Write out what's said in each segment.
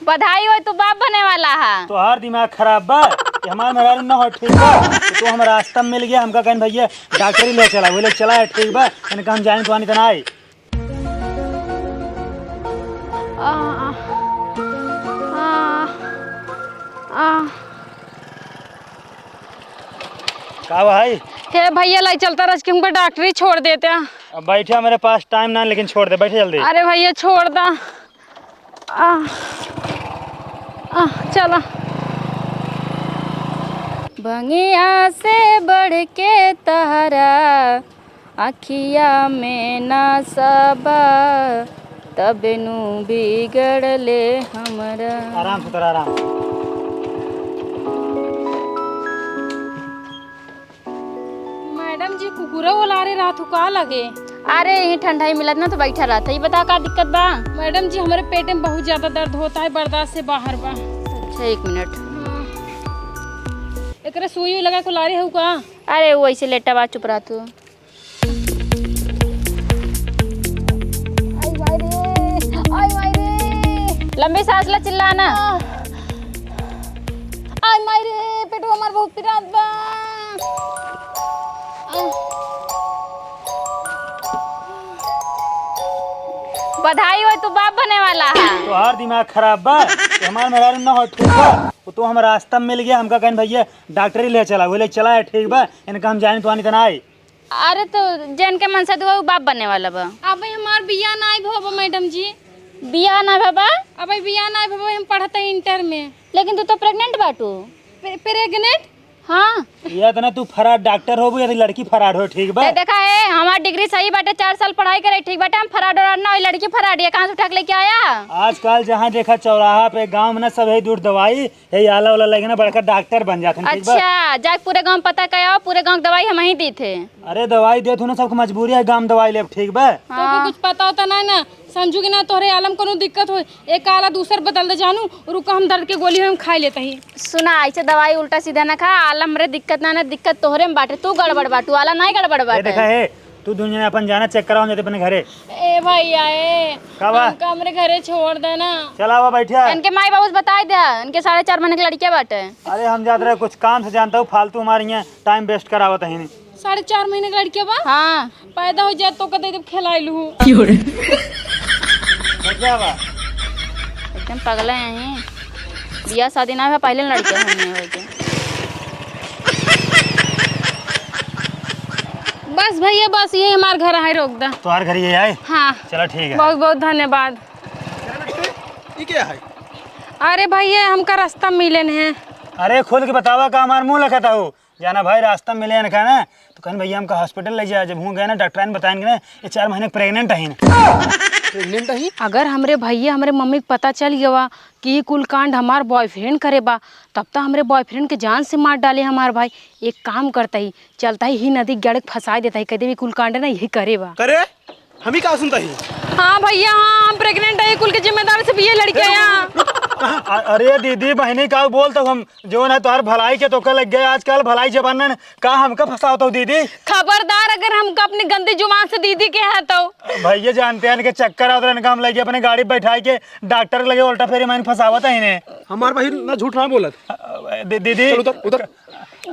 बधाई हो, तू बाप बने वाला है। तो हर दिमाग खराब बा कि हमार मेहरारू ना हो ठीक बा। तो हम रास्ता में मिल गया, हमका कहन भैया डॉक्टर ही ले चला, वो ले चला है ठीक बा। इनका हम जाने तो आनी तना आई। का भाई? हे भैया लाई चलता रज के हमको डॉक्टरी छोड़ देते हैं। अब बैठे, मेरे पास टाइम ना, लेकिन छोड़ दे, बैठे जल्दी। अरे भैया छोड़ दा। चला। बंगिया से बढ़ के तहरा अखिया में ना सबा, तब नु बिगड़ले हमरा। आराम से उतर, आराम से। मैडम जी कुकुरा बोला रहे रात का लगे। अरे यही ठंडाई मिलत ना तो बैठा रहता। ये बता का दिक्कत बा? मैडम जी हमारे पेट में बहुत ज्यादा दर्द होता है, बर्दाश्त से बाहर बा। अच्छा एक मिनट। एकरे सुई लगा को लारे हो का? अरे वो ऐसे लेटा बा, चुप रहा तू। आई माई रे, लंबी सांस ला, चिल्लाना। आई माई रे, पेटवा हमार बहुत पिरात बा। बधाई हो, तू बाप बने वाला है। तो हर दिमाग खराब बा कि हमार मेहरारू ना हो ठीक बा। तो हम रास्ता में मिल गया, हमका कहन भैया डॉक्टर ही ले चला, वो ले चला है ठीक बा। इनका हम जाने तो आनी तना आई। अरे तो जन के मन से तो बाप बनने वाला बा। अब हमार बिया ना आई भो मैडम जी। बिया ना बाबा? अब बिया ना आई बाबा, हम पढ़ते इंटर में। लेकिन तू तो प्रेग्नेंट बाटू। प्रेग्नेंट? हाँ। ये तो ना तू फरार डॉक्टर हो या लड़की फरार हो ठीक बा। देखा है हमार डिग्री सही बाटे, 4 साल पढ़ाई करे ठीक बाटे। हम फरार ना हो, लड़की फरार है। कहाँ से उठा के लेके आया? आजकल जहाँ देखा चौराहा पे गांव में ना सब है दूर दवाई है, आला वाला लगे ना बड़का डॉक्टर बन जाते हैं। अच्छा जाके पूरे गांव पता क्या, पूरे गांव दवाई हम ही दी थे। अरे दवाई दे ना, सबको मजबूरी है गांव दवाई ले ठीक बा। तो कुछ पता होता ना समझू कि ना तोहरे आलम कोनो दिक्कत हो, एक आला दूसर बदल दे जानू। रुका हम दर्द के गोली हम खा लेते ही। सुना ऐसे दवाई उल्टा सीधा ना खा, आलम रे दिक्कत ना दिक्कत तोहरे में बाटे। तू गड़बड़ बाटू, आला नहीं गड़बड़ बाटे। देखा है तू दुनिया में अपन जाना चेक कराओ जाते अपने घरे। ए भैया हमका हमरे घरे छोड़ देना। चला हुआ बैठा। इनके माई बाबू बता दे, इनके 4.5 महीने की लड़कियां बाटे। अरे हम जाते रहे कुछ काम से, जानता हूँ फालतू हमारे यहाँ टाइम वेस्ट करावत है। 4.5 महीने की लड़कियां बा? हाँ। पैदा हो जाए तो कदे खिलाई लू। एकदम पगला है, बिया शादी ना है पहले लड़कियां होने। बस भैया बस ये हमारे घर आए, रोक दा। तुम्हारे घर ये आए? हाँ चलो ठीक है, बहुत बहुत धन्यवाद। ये क्या है? अरे भैया हमका रास्ता मिलन है। अरे खुद के बतावा का हमारे मुँह लखता हो जाना भाई, रास्ता मिले ना ना तो कहन भैया हमका हॉस्पिटल ले जाए। जब हूँ गए ना डॉक्टर ने बताएंगे ना ये 4 महीने प्रेग्नेंट है। प्रेग्नेंट है? अगर हमरे भैया हमरे मम्मी को पता चल गया कि ये कुल कांड हमार बॉयफ्रेंड करे बा, तब तो हमरे बॉयफ्रेंड के जान से मार डाले हमार भाई। एक काम करता ही, चलता ही नदी गड़क फंसा देता ही, कदे भी कुल कांड ना यही करे बा। करे हम ही का सुनता ही। हाँ भैया हाँ, हम प्रेग्नेंट है, कुल के जिम्मेदार से भी ये लड़के यहाँ। अरे दीदी बहनी का बोलता हम जो ना तुम्हार भलाई के तो लग गए। आजकल भलाई जमाना का हमका फंसाता हो दीदी। खबरदार अगर हमका अपनी गंदी जुबान से दीदी के है तो। भैया जानते हैं इनके चक्कर आता है, हम लगे अपने गाड़ी बैठा के डॉक्टर लगे उल्टा फेरी मैंने फंसावा था इन्हें। हमारे भाई ना झूठ ना बोलत। दीदी उधर उधर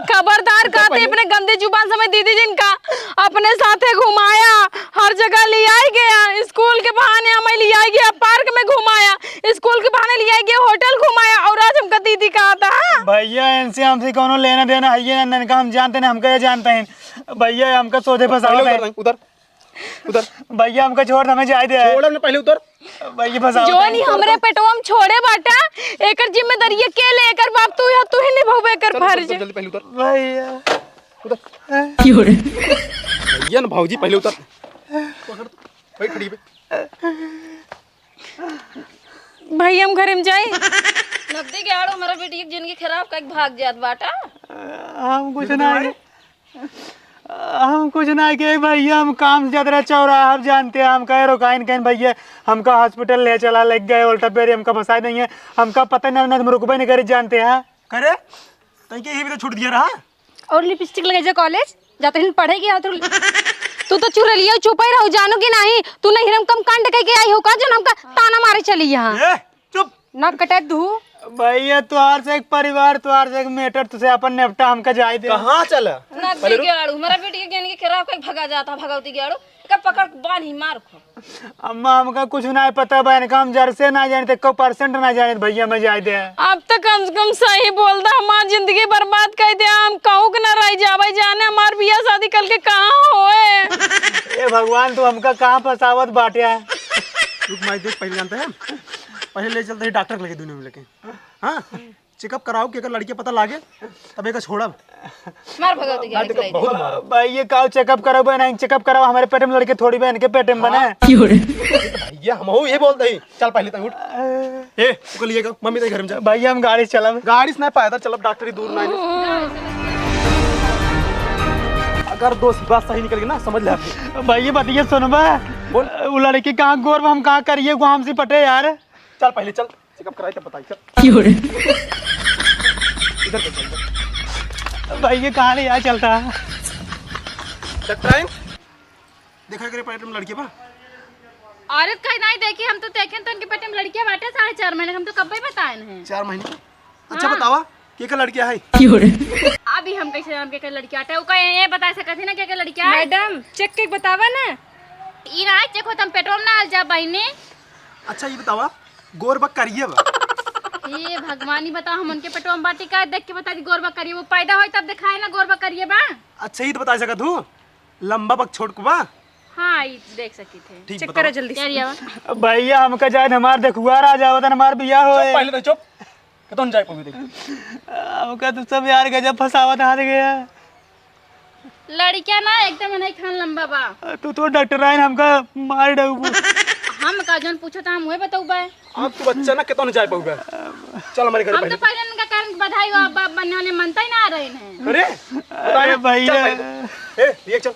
खबरदार कहते अपने गंदे जुबान से दीदी जिनका अपने साथे घुमाया, हर जगह ले आई गया। स्कूल के बहाने हमें ले आई गया, पार्क में घुमाया, स्कूल के बहाने ले आई गया, होटल घुमाया, और आज हमका दीदी कहा था। भैया इनसे हमसे कौन लेना देना है ये ना, हम जानते हैं, हमका ये जानते हैं। भैया हमका सोधे फंसावा। उधर उधर भैया हमका छोड़ हमें जाए दे। छोड़ हमने पहले उधर। भैया फंसावा जो नहीं हमरे पेटवा में छोड़े बाटा, एकर जिम्मेदारी ये के ले, एकर बाप तू ही निभावे एकर फर्ज। जल्दी पहले उधर। भैया उधर भैया ना भाऊजी पहले उधर। पकड़ भाई खड़ी पे। भाई हम घर में जाए नब्दी के आड़ो हमारा बेटी की जिंदगी खराब का भाग जात बाटा। हम कुछ ना के भैया, हम काम से ज्यादा रहे चौराहा आप जानते हैं। हम कहे रोकाइन कहीं भैया हमका हॉस्पिटल ले चला, लग गए उल्टा पेरी हमका फंसा देंगे। हमका पता नहीं ना, तुम रुकबे नहीं करे जानते हैं। करे तो ये भी तो छूट दिया रहा। और लिपस्टिक लगे जा कॉलेज जाते हैं पढ़ेगी तू तो चुरा लिया चुप ही रहो, जानू की नहीं तू नहीं हम कम कांड कह के आई हो का जो हमका ताना मारे चली यहाँ। चुप ना कटे धू भैया तुहार से एक परिवार, तुहार से एक मेटर, तुझे अपन नेपटा हमका जाए दे। कहाँ चला? नदी गेड़ू मेरा बेटी के गेन के खराब कहीं भगा जाता भगवती गेड़ू का पकड़ बांध ही मार खो। अम्मा हमका कुछ नहीं पता बहन का, हम जर से ना जाने थे 1% ना जाने भैया मैं जाए दे। अब तो कम से कम सही बोल दा, हमार जिंदगी बर्बाद कर दिया। हम कहूँ कि ना रह जावे जाने हमार बिया शादी कल के कहाँ होए। ए भगवान तू हमका कहाँ फसावत बाटिया है। रुक माई देख, पहले जानते हैं पहले ले चलते हैं डॉक्टर लेके दुनिया में लेके। हाँ चेकअप कराओ कि अगर लड़की पता लागे तब एक छोड़ा मार भगवती गेड़ू बहुत मारो। भैया काउ चेकअप कराओ नहीं चेकअप कराओ, हमारे पेट में लड़के थोड़ी बहन के पेट में बने। भैया हम हो ये बोलते ही चल पहले तक उठ ए उसको लिए मम्मी तेरे घर में जा। भैया हम गाड़ी चला, गाड़ी से नहीं पाया चल अब डॉक्टर ही दूर ना अगर दोस्त बात सही निकल गई ना समझ ले। भैया बताइए सुनबा वो लड़की कहाँ गोर में हम कहाँ करिए वो हमसे पटे यार। चल पहले चल चेकअप कराई तब बताई चल इधर चल। भैया कहाँ ले यार चलता डॉक्टर देखा करे पेट में लड़की बा औरत कहीं नहीं देखी, हम तो देखे तो उनके पेट में लड़कियां बैठे 4.5 महीने, हम तो कब ही बताए हैं 4 महीने की। अच्छा बतावा क्या लड़कियां है? अभी हम कैसे नाम के लड़की आटे वो ये बता सकते थे ना क्या लड़कियां मैडम चेक के बतावा ना ई ना चेक होतम पेट्रोल ना आ जा बहनी। अच्छा ये बतावा गोरबक करिए बा ये भगवान ही बताओ हम उनके पेट्रोल बाटी का देख के बता दी गोरबा करिए वो पैदा होई तब दिखाए ना गोरबा करिए बा। अच्छा ये तो बता सकत हूं लंबा बक छोट को बा। हाँ ये देख सकी थे चेक करे जल्दी से। भैया हमका जाए हमार देखुआ आ जावत हमार बिया होए। पहले तो चुप कतन जाए पवी देख हमका तो सब यार गजब फसावत हार गया। लड़कियां ना एकदम नहीं खान लंबा बा। तू तो डॉक्टर आइन हमका मार डऊ। हम का जन पूछो था हम वही बताऊ बा। अब तू बच्चा ना कतन जाए पऊगा चल हमारे घर हम पहले। तो पहले उनका कारण बधाई हो अब बनने वाले मनता ही ना आ रहे हैं। अरे भैया ए ये चल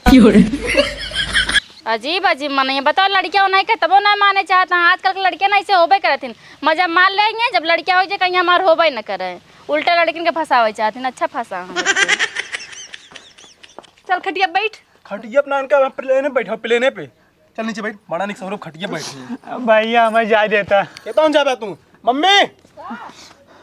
अजीब अजीब मन है बताओ लड़कियां नहीं के तबो ना माने चाहता हैं। आजकल के लड़कियां ना ऐसे होबे करथिन मजा मान लेंगे जब लड़कियां हो जाए कहीं हमार होबे न करे उल्टा लड़किन के फंसावे चाहथिन। अच्छा फंसा चल खटिया बैठ। खटिया अपना इनका प्लेन बैठा प्लेने पे चल नीचे बैठ बड़ा निक सौरभ खटिया बैठ। भैया हमें जाए देता। कतन जाबे तू? मम्मी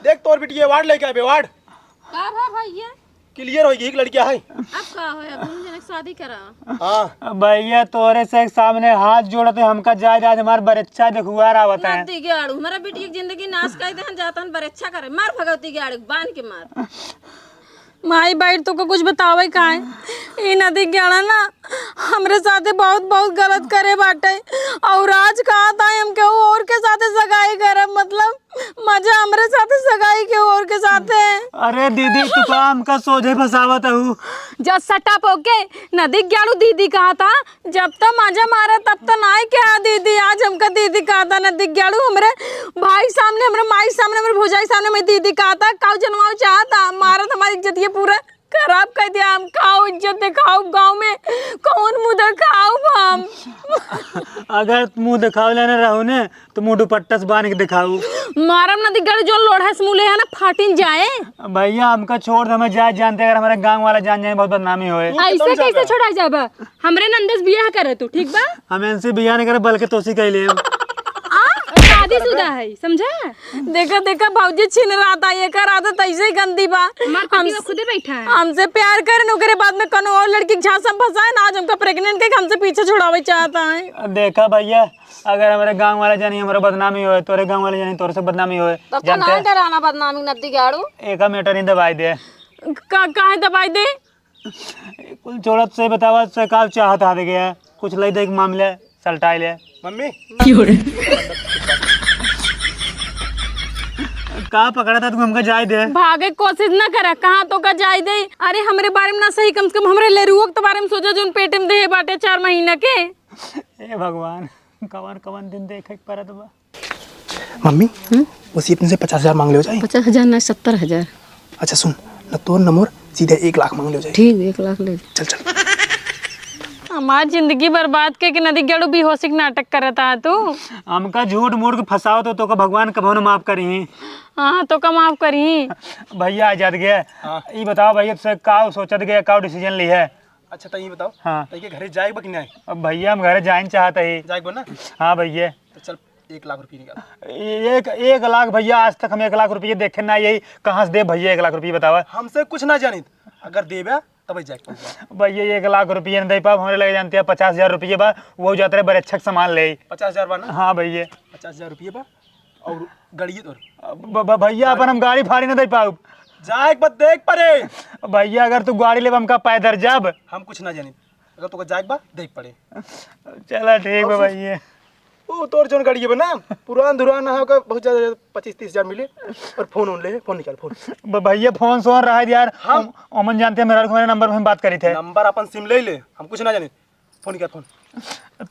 देख तोर बिटिया वार्ड लेके आबे वार्ड का भा भैया क्लियर होगी एक लड़कियां है। अब का होय अब जने शादी करा। हां भैया तोरे से एक सामने हाथ जोड़ते हमका जाए आज हमार बच्चा देखुआ आवत है। नदी गाड़ू हमारा बेटी की जिंदगी नाश कर देहन जातन बरेच्छा करे मार भगवती गाड़ू बांध के मार। माई बैठ तो को कुछ बतावे का है ई नदी गाड़ा ना हमरे साथे बहुत बहुत गलत करे बाटे और आज कहा था हम के और के साथे सगाई करे मतलब मजा हमरे साथे सगाई के और के साथे। अरे दीदी तू का हमका सोझे फसावत हूँ। जब सटप होके नदी गाड़ू दीदी कहा था जब तक मजा मारा तब तक ना क्या दीदी आज हमका दीदी कहा था नदी गाड़ू हमरे भाई सामने हमरे माई सामने हमरे भौजाई सामने मैं दीदी कहा था काऊ जनवाओ चाहता मारा हमारी इज्जत ये पूरा खराब कर दिया। हम खाओ इज्जत दिखाओ गांव में कौन मुंह दिखाओ हम। अगर मुंह दिखाव लेने रहो ने तो मुंह दुपट्टा से बांध के दिखाऊ। मारम नदी गढ़ जो लोढ़ा से मुले है ना फाटिन जाए। भैया हमका छोड़ हमें जाए जानते अगर हमारे गांव वाला जान जाए बहुत बदनामी होए। ऐसे कैसे छोड़ा जाबा हमरे नंदस बियाह करे तू ठीक बा। हम इनसे बिया नहीं करे बल्कि तोसी कह ले शादीशुदा है समझा। देखा देखा भौजी छीन रहा था ये कर आदत ऐसे ही गंदी बा। हम खुदे बैठा है हमसे प्यार करे ओकरे बाद में कोनो और लड़की के झांसा फंसाए ना आज हमका प्रेग्नेंट के हमसे पीछे छुड़ावे चाहता है। देखा भैया अगर हमारे गांव वाले जानी हमारा बदनामी होए तोरे गांव वाले जानी तोरे से बदनामी होए जानते हैं डराना बदनामी नदी गाड़ू एक मीटर नहीं दबाई दे काहे दबाई दे कुल छोड़त से बतावा से का चाहत आ गया कुछ लई दे मामले सलटाई ले। मम्मी कहाँ पकड़ा था तू हमका जाए दे भागे कोशिश न करा कहाँ तो का जाए दे। अरे हमरे बारे में ना सही कम से कम हमरे लेरुओं के बारे में सोचा जो पेट में दे बाटे 4 महीना के। ए भगवान कवन कवन दिन देखे परत बा। मम्मी उसी अपने से 50,000 मांग ले हो जाए। 50,000 ना 70,000। अच्छा सुन न तोर नंबर सीधे 1 लाख मांग ले हो जाए। ठीक 1 लाख ले चल चल हमारी जिंदगी बर्बाद के नदी गड़ू बेहोशी नाटक करता है तू। हमका झूठ मूठ के फसाओ तो का भगवान कभो न माफ करी। हाँ तो का माफ करी भैया आजाद गया। ये बताओ भैया तुझसे का सोचत गया का डिसीजन ली है। अच्छा तो ये बताओ हाँ तो ये घरे जाए कि नहीं? अब भैया हम घर जाए चाहते ही जाए ना। हाँ भैया तो चल 1 लाख रुपये निकाल। 1 लाख भैया, आज तक हम 1 लाख रुपये देखे ना, यही कहाँ से दे भैया 1 लाख रुपये बतावा। हमसे कुछ ना जानी, अगर देबे तब जाके भैया 1 लाख रुपये नहीं दे पाब, हमारे लगे जानते हैं 50,000 रुपये बा, वो जाते रहे बड़े अच्छा सामान ले। 50,000 बा ना? हाँ भैया 50,000 रुपये बा और गाड़ी तोर भैया अपन हम गाड़ी फाड़ी नहीं दे पाब। जा एक बार देख पड़े भैया अगर तू गाड़ी ले हमका पैदल जब हम कुछ ना जानी, अगर तो जाए बा देख पड़े। चला ठीक है भैया। ओ तोर जोन गाड़ी है ना पुरान धुरान ना होगा, बहुत ज्यादा 25-30 हजार मिले। और फोन ले, फोन निकाल फोन। भैया फोन सोन रहा है यार, हम अमन जानते हैं, मेरे नंबर में हम बात करी थे। नंबर अपन सिम ले, हम कुछ ना जाने। फोन निकाल फोन।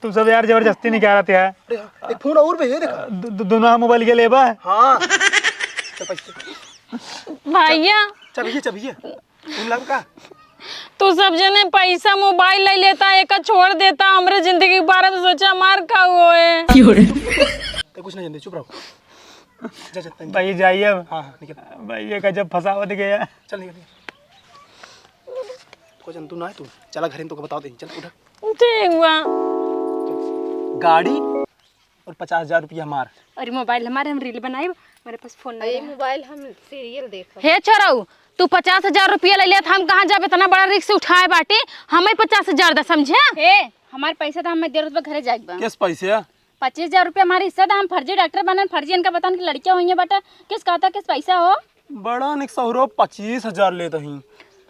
तू सब यार जबरदस्ती नहीं कह रहे थे। अरे हाँ, एक फोन और भी है देखा। दोनों मोबाइल के लेबा। हाँ चल पैसे भैया चाहिए 3 लाख का। तू सब जने पैसा मोबाइल ले लेता, एक छोड़ देता, हमरे जिंदगी के बारे में सोचा मार का हुआ है। तो कुछ नहीं जानते, चुप रहो। जा जा भाई जाइए। हाँ निकल भैया का जब फसावत गया। चल निकल। कोई तू ना है, तू चला घर तो बता दे। चल उठा। ठीक हुआ। गाड़ी और 50,000 रुपया मार। अरे मोबाइल हमारे, हम रील बनाए, मेरे पास फोन नहीं है। मोबाइल हम सीरियल देख। हे छोराऊ, तू 50,000 रुपया ले लिया था, हम कहाँ जाब इतना बड़ा रिस्क उठाए बाटे, हमें 50,000 दा समझे। हे हमारे पैसा था, हमें देर घरे जाएगा। किस पैसे? 25,000 रुपया हमारी हिस्सा था। हम फर्जी डॉक्टर बने, फर्जी इनका बतान की लड़कियां हुई है बेटा। किस कहता किस पैसा हो बड़ा निक सौरो 25,000 लेता ही,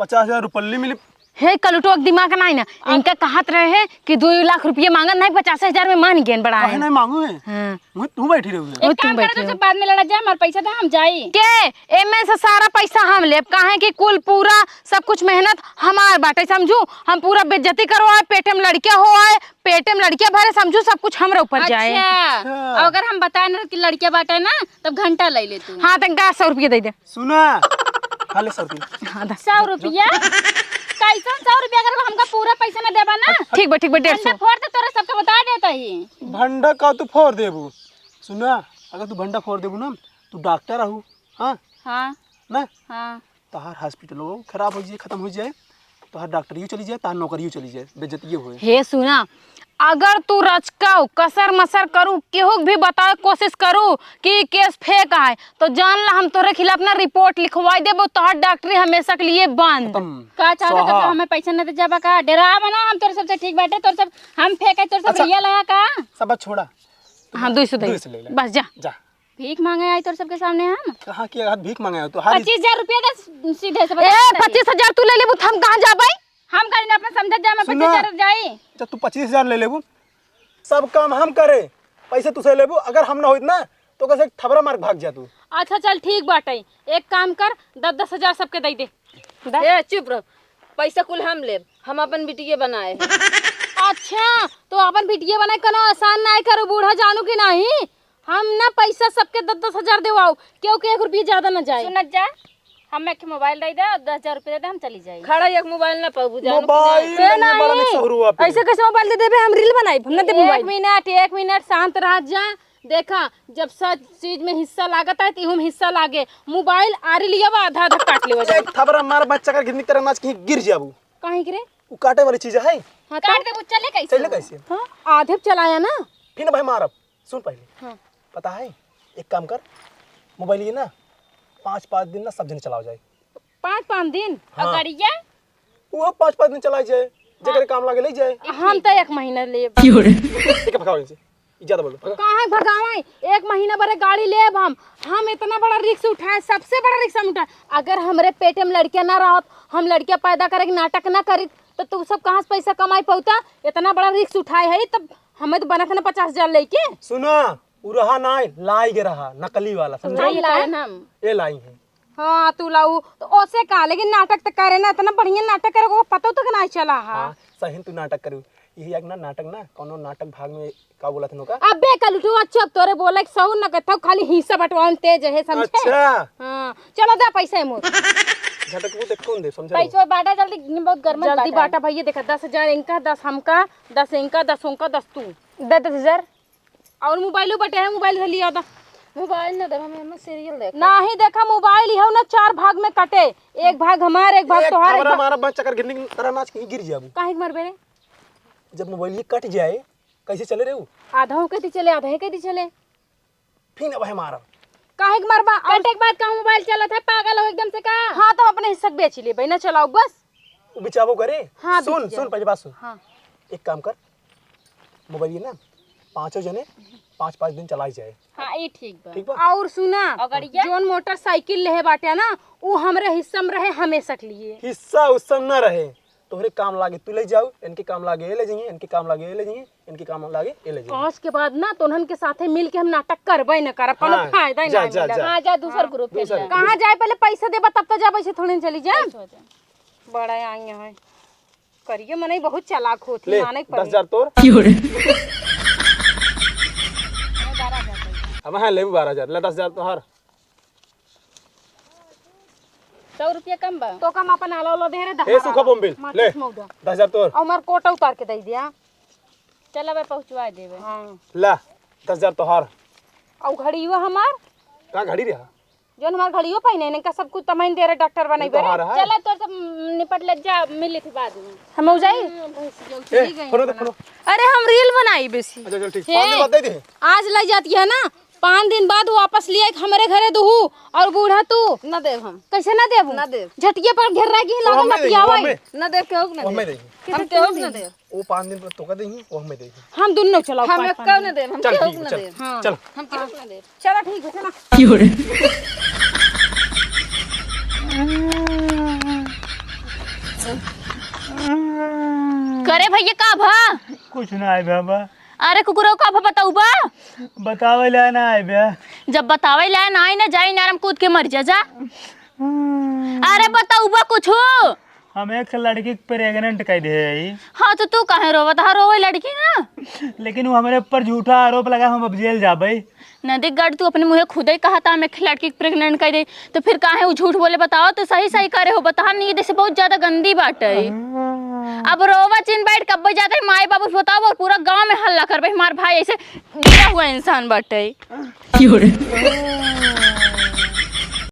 50,000 रुपये मिली। हे कलुटो दिमाग नहीं ना, इनका कहत रहे कि 2 लाख रुपया मांगन नहीं, 50,000 में मान गए बड़ा है। नहीं मांगू है। हाँ। तू बैठी रहो। एक काम करो तो सब बाद में लड़ा जाए, हमारा पैसा था हम जाई के एमे से सारा पैसा हम लेब, काहे कि कुल पूरा सब कुछ मेहनत हमार बाटे, समझू। हम पूरा बेइज्जती करवाए, पेटे में लड़कियां हो आए, पेटे में लड़कियां भरे, समझू सब कुछ हमरे ऊपर जाए। अच्छा अगर हम बताए ना कि लड़कियां बाटे ना, तब घंटा ले ले तू। हाँ तक 100 रुपया दे दे। सुना हाले 100 रुपये। हाँ 100 रुपया कैसा 100 रुपया अगर हमका पूरा पैसा ना देबा ना, ठीक बा 150। फोड़ दे, तोरा सबके बता देता ही। भंडा का तू फोड़ देबू। सुना अगर तू भंडा फोड़ देबू ना, तू डॉक्टर रहू। हाँ हाँ ना, हाँ तहार हॉस्पिटल खराब हो जाए, खत्म हो जाए, तहार डॉक्टरियो चली जाए, तहार नौकरियो चली जाए, बेइज्जती हो। हे सुना, अगर तू रचकाऊ कसर मसर करू, केहू भी बताए कोशिश करू कि केस फेक है, तो जान ला हम तोरे खिलाफ ना रिपोर्ट लिखवाई देबो, तोहर डॉक्टरी हमेशा के लिए बंद। का चाहता तो हमें पैसा न दे जाबा का डरा बना, हम तोरे सबसे ठीक बाटे, तोर सब हम फेंके, तोर सब रियल है का। सब बात छोड़ा। हाँ 200 दे, 200 ले ले। बस जा। जा भीख मांगे आई तोर सबके सामने हम। कहाँ की हाथ भीख मांगे हो तो हारी। 25,000 रुपया दे सीधे से ए 25,000 तू ले लेबू, हम कहाँ जाबै? हम कहीं ना अपना समझ जा, मैं 25,000 जाई। जब तू 25,000 ले लेबू, सब काम हम करे, पैसे तुझसे लेबू। अगर हम ना होइत ना तो कैसे थबरा मार भाग जा तू। अच्छा चल ठीक बाटे, एक काम कर 10-10 हजार सबके दे दे। ए चुप रह, पैसा कुल हम लेब, हम अपन बिटिया बनाए। अच्छा तो अपन वीडियो बनाए कनो आसान नहीं करो, बूढ़ा जानू कि नहीं। हम ना पैसा सबके 10-10 हजार देवाओ, क्योंकि 1 रुपया ज्यादा न जाए। सुनत जा, हम एक मोबाइल दे दे और 10,000 रुपया दे दे, हम चली जाई। खड़ा एक मोबाइल ना पाबू जानू मोबाइल ए नहीं बड़ा निक सौरुआ पे। ऐसे कैसे मोबाइल दे देबे, हम रील बनाई, हम ना दे मोबाइल। एक मिनट शांत रह जा। देखा जब सच चीज में हिस्सा लागत है, तिहुम हिस्सा लागे। मोबाइल आरी लिया बा, आधा आधा काट लेवा जाए। एक थबरा मार बच्चा कर गिरनी तेरा नाच कहीं गिर जाबू। काहे गिरे? वो काटे वाली चीज है। हां काट दे, वो चले कैसे? चले कैसे? हां आधे चलाया ना। फिर ना भाई मारब। सुन पहले। हाँ। पता है एक काम कर, मोबाइल ये ना 5-5 दिन ना सब जन चलाओ जाए। 5-5 दिन? और गाड़िया वो 5-5 दिन चलाई जाए, जगह काम लागे ले जाए। हम तो 1 महीना ले। ठीक है भगाओ इनसे, ज्यादा बोलो भगा। कहाँ भगावे, 1 महीना भरे गाड़ी लेब हम इतना बड़ा रिस्क उठाए, सबसे बड़ा रिस्क हम उठाए। अगर हमरे पेटे में लड़कियां ना रहत, हम लड़कियां पैदा करे के नाटक ना करी, तो तू सब कहाँ से पैसा कमाई पौता। इतना बड़ा रिस्क उठाए है, तब हमें तो बनत ना 50,000 लेके। सुना उ रहा ना लाई के रहा नकली वाला, समझा? नहीं लाए हम। ये लाई है। हाँ तू लाऊ तो ओसे का, लेकिन नाटक तो करे ना, इतना बढ़िया नाटक करे को पता तो नहीं चला। हाँ सही तू नाटक करू। यही एक ना नाटक ना कोनो नाटक भाग में का बोला था नोका। अबे कल उठो, अच्छा तोरे बोले कि सौ न कहता, खाली हिस्सा बंटवान तेज है, समझे? अच्छा हाँ चलो दे पैसा है मोर। झटक वो देख कौन दे, समझा? पैसा बाटा जल्दी, बहुत गर्म जल्दी बाटा भैया। देखा 10,000 इनका, 10 हमका, 10 इनका, 10 उनका, 10 तू। 10,000 और मोबाइल बटे है, मोबाइल से लिया था। मोबाइल ना दे, हमें सीरियल देख। नहीं देखा मोबाइल ही ना 4 भाग में कटे, एक भाग हमारे, एक भाग तोहार, एक भाग हमारा बच्चा कर गिरनी तेरा नाच कहीं गिर जाबू। काहे मर बेरे। जब मोबाइल ये कट जाए कैसे चले रे? आधा हो कहती चले, आधा है कहती चले। फिर ना वह मारा काहे के मरबा कटे के बाद का मोबाइल चलत है पागल हो एकदम से का। हाँ तो अपने हिस्सा के बेच लिए भाई ना चलाओ बस। वो बिचावो करे। हाँ, सुन बिच सुन पहले बात सुन। हाँ एक काम कर, मोबाइल ये ना 5 जने 5-5 दिन चलाई जाए। हां ये ठीक बा। ठीक बा? और सुना अगर ये जोन मोटरसाइकिल लेहे बाटे ना वो हमरे हिस्सा में रहे हमेशा के लिए। हिस्सा उस्सा न रहे, तोहरे काम लागे तू ले जाओ, इनके काम लागे ये ले जाइए, इनके काम लागे ये ले जाइए, इनके काम लागे ये ले जाइए। आज के बाद ना तो उन्हन के साथे मिल के हम नाटक करबे न करब, कोनो हाँ, फायदा ही जा, नहीं जा, मिलत। जा। हां जा दूसर ग्रुप में जा। कहाँ जाए पहले पैसा देबा तब तो जाबे से थोड़ी न चली जाए। बड़ा आई है करिए मने बहुत चालाक होती ले माने 10,000 तोर। अब हाँ ले 12,000 ले 10,000 तो हर 100 रुपया कम बा। तो कम अपन आलो लो दे रे ए सुखा बोम्बिल ले 10,000 तोर। और मार कोटा उतार के दे दिया। चल अब पहुंचवा देबे। हां ला 10,000 तो हर। और घड़ीवा हमार का घड़ी रहा जोन हमार घड़ियो पहिने इनका सब कुछ तमन दे रे डॉक्टर बनाई तो बे। हर है। चल तो सब निपट ले जा, मिली थी बाद में। हम हो जाई। ए फोनो दे फोनो। अरे हम रील बनाई बेसी। अच्छा चल ठीक 5 दिन बाद दे दे। आज ले जाती है ना 5 दिन बाद वापस लिए हमारे घरे दुहू और बूढ़ा तू ना देव हम कैसे ना देबू ना देव। झटिया पर घेर रहा की लागल हमें न देंगे, पियावा हमें। ना देव के होग ना वो हमें देव देंगे। हम के होग ना देव वो 5 दिन पर तो का देंगे, वो हमें देंगे। हम दोनों चलाओ हम एक ना देव हम चल के होग ठीक ना है, देव चल चल। हम के होग ना देव। चलो ठीक है चला। करे भैया का भा कुछ ना आए बाबा, अरे कुकुरो का भा बताऊ बा बतावे ला ना आए बे। जब बतावे ला ना आई ना जाई नरम कूद के मर जा। अरे बताऊ बा कुछ। हम एक लड़की प्रेग्नेंट कह दे आई, हाँ तो तू काहे रोवत हा रोवे लड़की ना। लेकिन वो हमारे ऊपर झूठा आरोप लगा, हम अब जेल जाबे। नदी गढ़ तू अपने मुँह खुद ही कहा था मैं लड़की प्रेग्नेंट कर दे, तो फिर काहे वो झूठ बोले बताओ तो सही सही करे हो बता। नहीं जैसे बहुत ज्यादा गंदी बात है। अब रोवा चिन बैठ कब जाते है माई बाबू बताओ और पूरा गांव में हल्ला कर भाई हमारे भाई ऐसे गिरा हुआ इंसान बाटे।